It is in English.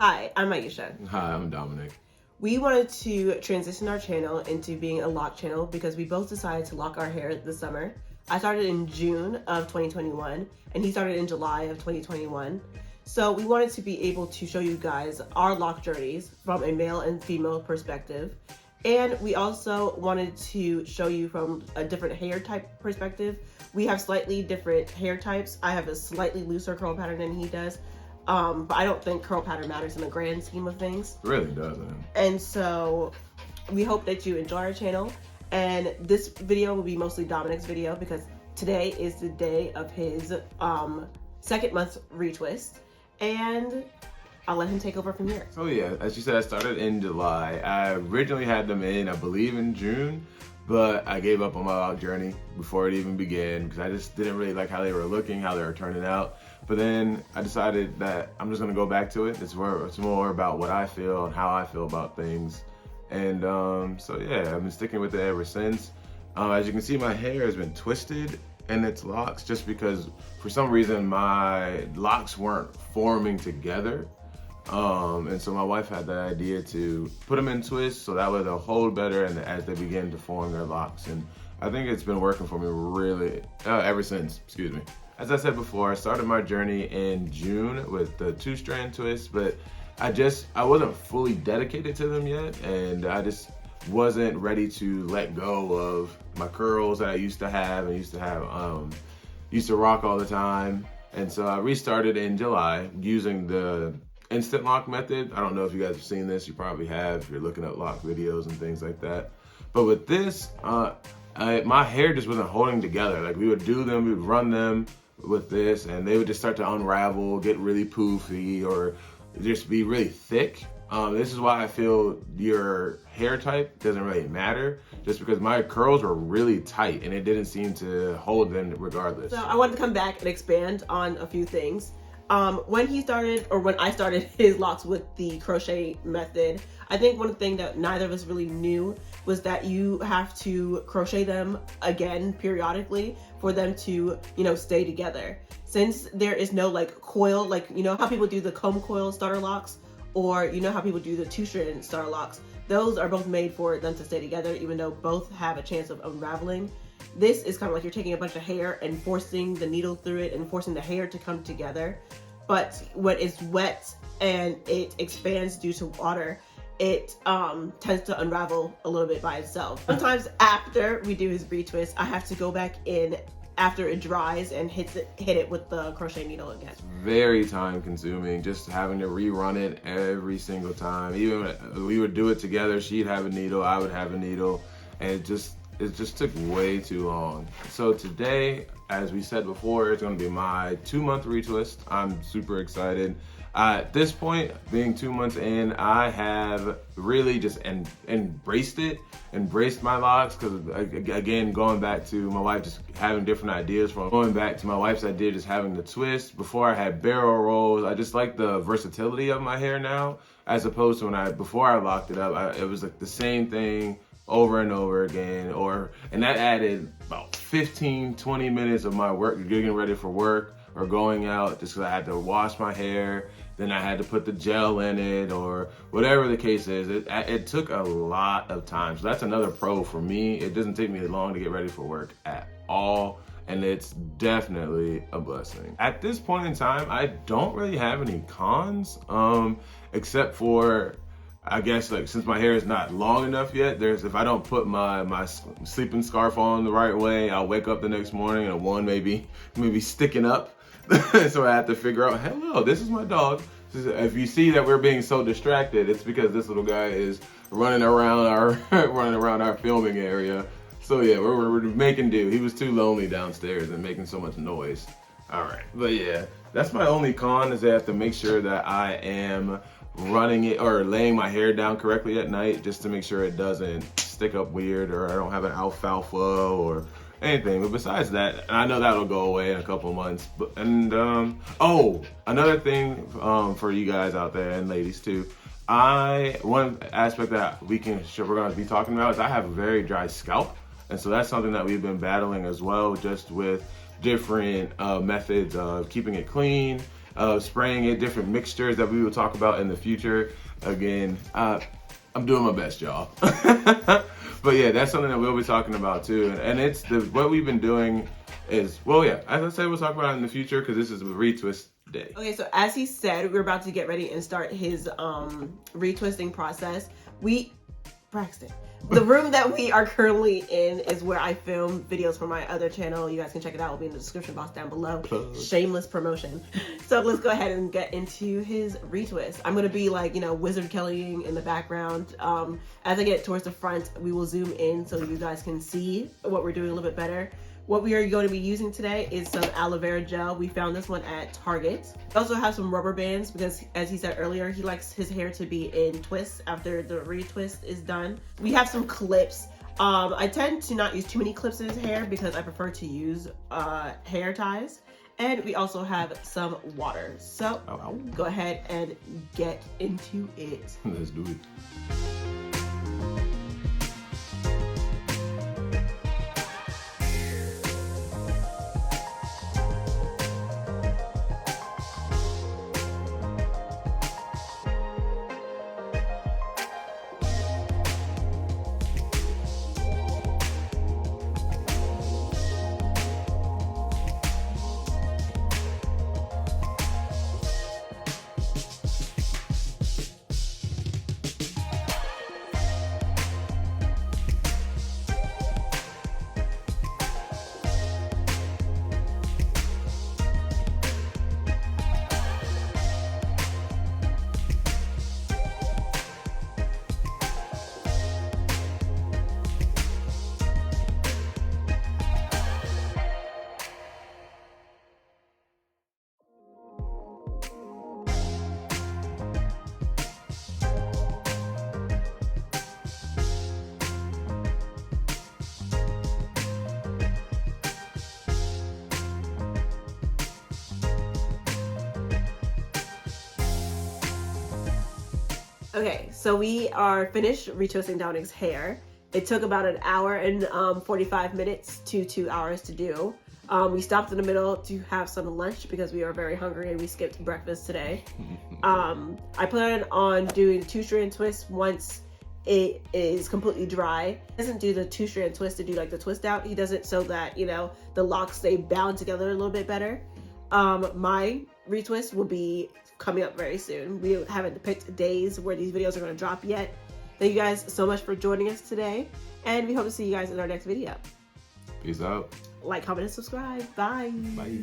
Hi, I'm Aisha. Hi, I'm Dominic. We wanted to transition our channel into being a lock channel because we both decided to lock our hair this summer. I started in June of 2021 and he started in July of 2021. So we wanted to be able to show you guys our lock journeys from a male and female perspective. And we also wanted to show you from a different hair type perspective. We have slightly different hair types. I have a slightly looser curl pattern than he does. But I don't think curl pattern matters in the grand scheme of things. It really doesn't. And so we hope that you enjoy our channel. And this video will be mostly Dominic's video because today is the day of his second month retwist. And I'll let him take over from here. So yeah, as you said, I started in July. I originally had them in, I believe, in June, but I gave up on my lock journey before it even began because I just didn't really like how they were looking, how they were turning out. But then I decided that I'm just gonna go back to it. It's more about what I feel and how I feel about things. And so yeah, I've been sticking with it ever since. As you can see, my hair has been twisted in its locks just because for some reason my locks weren't forming together. And so my wife had the idea to put them in twists so that way they'll hold better and as they begin to form their locks. And I think it's been working for me really ever since, excuse me. As I said before, I started my journey in June with the 2-strand twist, but I wasn't fully dedicated to them yet, and I just wasn't ready to let go of my curls that I used to have and used to rock all the time. And so I restarted in July using the instant lock method. I don't know if you guys have seen this, you probably have if you're looking at lock videos and things like that. But with this, my hair just wasn't holding together. Like we would do them, we would run them with this and they would just start to unravel, get really poofy or just be really thick. This is why I feel your hair type doesn't really matter, just because my curls were really tight and it didn't seem to hold them regardless. So I wanted to come back and expand on a few things. When I started his locks with the crochet method, I think one thing that neither of us really knew was that you have to crochet them again periodically for them to, stay together. Since there is no like coil, like, how people do the comb coil starter locks, or how people do the 2-strand starter locks, those are both made for them to stay together, even though both have a chance of unraveling. This is kind of like you're taking a bunch of hair and forcing the needle through it and forcing the hair to come together. But when it's wet and it expands due to water, it tends to unravel a little bit by itself. Sometimes after we do his retwist, I have to go back in after it dries and hit it with the crochet needle again. It's very time consuming, just having to rerun it every single time. Even we would do it together, she'd have a needle, I would have a needle, and it just took way too long. So today, as we said before, it's gonna be my 2-month retwist. I'm super excited. At this point, being 2 months in, I have really just embraced my locks, because again, going back to my wife just having different ideas, from going back to my wife's idea just having the twist. Before I had barrel rolls. I just like the versatility of my hair now, as opposed to before I locked it up, it was like the same thing over and over again, and that added about 15-20 minutes of my work, getting ready for work or going out, just because I had to wash my hair, then I had to put the gel in it, or whatever the case is. It took a lot of time. So that's another pro for me. It doesn't take me long to get ready for work at all, and it's definitely a blessing. At this point in time, I don't really have any cons, except for, I guess, like, since my hair is not long enough yet, if I don't put my sleeping scarf on the right way, I'll wake up the next morning and one may be sticking up. So I have to figure out, hello, this is my dog. If you see that we're being so distracted, it's because this little guy is running around our filming area. So yeah, we're making do. He was too lonely downstairs and making so much noise. All right, but yeah, that's my only con, is I have to make sure that I am running it or laying my hair down correctly at night, just to make sure it doesn't stick up weird, or I don't have an alfalfa or anything. But besides that, and I know that'll go away in a couple of months. Oh, another thing for you guys out there, and ladies too, one aspect that we're going to be talking about is I have a very dry scalp, and so that's something that we've been battling as well, just with different methods of keeping it clean, of spraying it, different mixtures that we will talk about in the future. Again, I'm doing my best, y'all. But yeah, that's something that we'll be talking about too. And it's what we've been doing is, well, yeah, as I said, we'll talk about it in the future because this is a retwist day. Okay, so as he said, we're about to get ready and start his retwisting process. Braxton, the room that we are currently in is where I film videos for my other channel. You guys can check it out. It'll be in the description box down below. Shameless promotion. So let's go ahead and get into his retwist. I'm gonna be like, Wizard Kellying in the background. As I get towards the front, we will zoom in so you guys can see what we're doing a little bit better. What we are going to be using today is some aloe vera gel. We found this one at Target. We also have some rubber bands because, as he said earlier, he likes his hair to be in twists after the retwist is done. We have some clips. I tend to not use too many clips in his hair because I prefer to use hair ties. And we also have some water. So go ahead and get into it. Let's do it. Okay, so we are finished retwisting Downing's hair. It took about an hour and 45 minutes to 2 hours to do. We stopped in the middle to have some lunch because we are very hungry and we skipped breakfast today. I plan on doing 2-strand twists once it is completely dry. He doesn't do the 2-strand twist to do like the twist out. He does it so that, the locks stay bound together a little bit better. My retwist will be coming up very soon. We haven't picked days where these videos are going to drop yet. Thank you guys so much for joining us today, and we hope to see you guys in our next video. Peace out. Like, comment, and subscribe. Bye. Bye.